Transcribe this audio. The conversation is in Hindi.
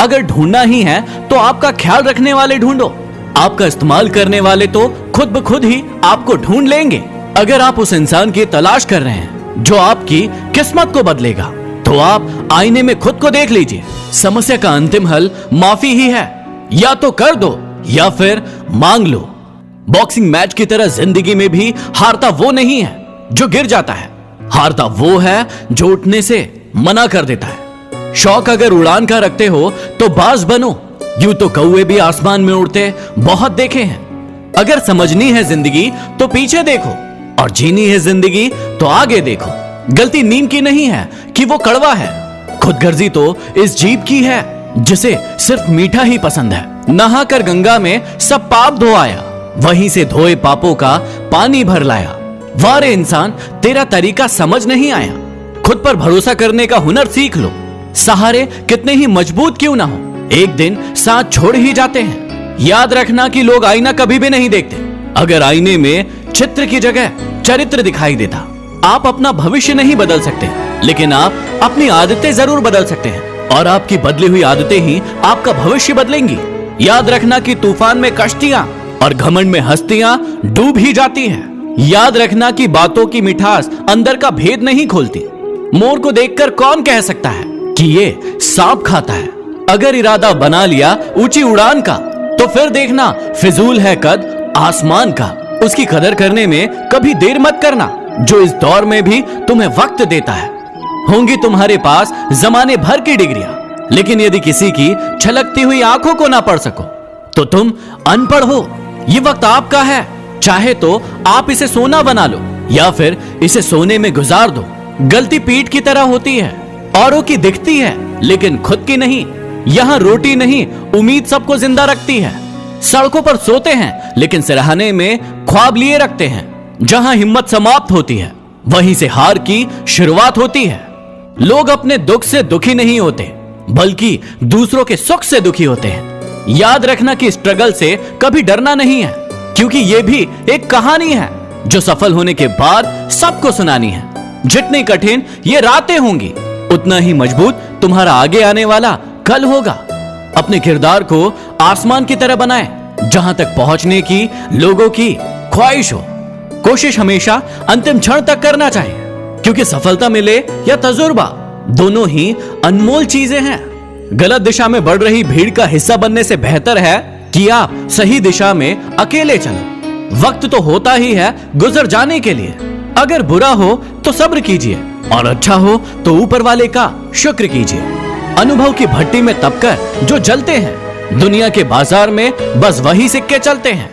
अगर ढूंढना ही है तो आपका ख्याल रखने वाले ढूंढो। आपका इस्तेमाल करने वाले तो खुद ब खुद ही आपको ढूंढ लेंगे। अगर आप उस इंसान की तलाश कर रहे हैं जो आपकी किस्मत को बदलेगा, तो आप आईने में खुद को देख लीजिए। समस्या का अंतिम हल माफी ही है। या तो कर दो या फिर मांग लो। बॉक्सिंग मैच की तरह जिंदगी में भी हारता वो नहीं है जो गिर जाता है, हारता वो है जो उठने से मना कर देता है। शौक अगर उड़ान का रखते हो तो बाज बनो। यूं तो कौवे भी आसमान में उड़ते बहुत देखे हैं। अगर समझनी है जिंदगी तो पीछे देखो, और जीनी है जिंदगी तो आगे देखो। गलती नीम की नहीं है कि वो कड़वा है, खुदगर्जी तो इस जीभ की है जिसे सिर्फ मीठा ही पसंद है। नहाकर गंगा में सब पाप धो आया, वहीं से धोए पापों का पानी भर लाया। वारे इंसान तेरा तरीका समझ नहीं आया। खुद पर भरोसा करने का हुनर सीख लो। सहारे कितने ही मजबूत क्यों ना हो, एक दिन साथ छोड़ ही जाते हैं। याद रखना कि लोग आईना कभी भी नहीं देखते। अगर आईने में चित्र की जगह चरित्र दिखाई देता। आप अपना भविष्य नहीं बदल सकते, लेकिन आप अपनी आदतें जरूर बदल सकते हैं, और आपकी बदली हुई आदतें ही आपका भविष्य बदलेंगी। याद रखना कि तूफान में कश्तियां और घमंड में हस्तियां डूब ही जाती हैं। याद रखना कि बातों की मिठास अंदर का भेद नहीं खोलती। मोर को देखकर कौन कह सकता है कि ये सांप खाता है। अगर इरादा बना लिया ऊंची उड़ान का, तो फिर देखना फिजूल है कद आसमान का। उसकी कदर करने में कभी देर मत करना, जो इस दौर में भी तुम्हें वक्त देता है। होंगी तुम्हारे पास जमाने भर की डिग्रियां, लेकिन यदि किसी की छलकती हुई आंखों को ना पढ़ सको तो तुम अनपढ़ हो। ये वक्त आपका है, चाहे तो आप इसे सोना बना लो या फिर इसे सोने में गुजार दो। गलती पीठ की तरह होती है, औरों की दिखती है लेकिन खुद की नहीं। यहाँ रोटी नहीं, उम्मीद सबको जिंदा रखती है। सड़कों पर सोते हैं लेकिन सिरहाने में ख्वाब लिए रखते हैं। जहां हिम्मत समाप्त होती है वहीं से हार की शुरुआत होती है। लोग अपने दुख से दुखी नहीं होते, बल्कि दूसरों के सुख से दुखी होते हैं। याद रखना कि स्ट्रगल से कभी डरना नहीं है, क्योंकि यह भी एक कहानी है जो सफल होने के बाद सबको सुनानी है। जितनी कठिन ये रातें होंगी, उतना ही मजबूत तुम्हारा आगे आने वाला कल होगा। अपने किरदार को आसमान की तरह बनाएं, जहां तक पहुंचने की लोगों की ख्वाहिश हो। कोशिश हमेशा अंतिम क्षण तक करना चाहिए, क्योंकि सफलता मिले या तजुर्बा, दोनों ही अनमोल चीजें हैं। गलत दिशा में बढ़ रही भीड़ का हिस्सा बनने से बेहतर है कि आप सही दिशा में अकेले चलो। वक्त तो होता ही है गुजर जाने के लिए। अगर बुरा हो तो सब्र कीजिए, और अच्छा हो तो ऊपर वाले का शुक्र कीजिए। अनुभव की भट्टी में तपकर जो जलते हैं, दुनिया के बाजार में बस वही सिक्के चलते हैं।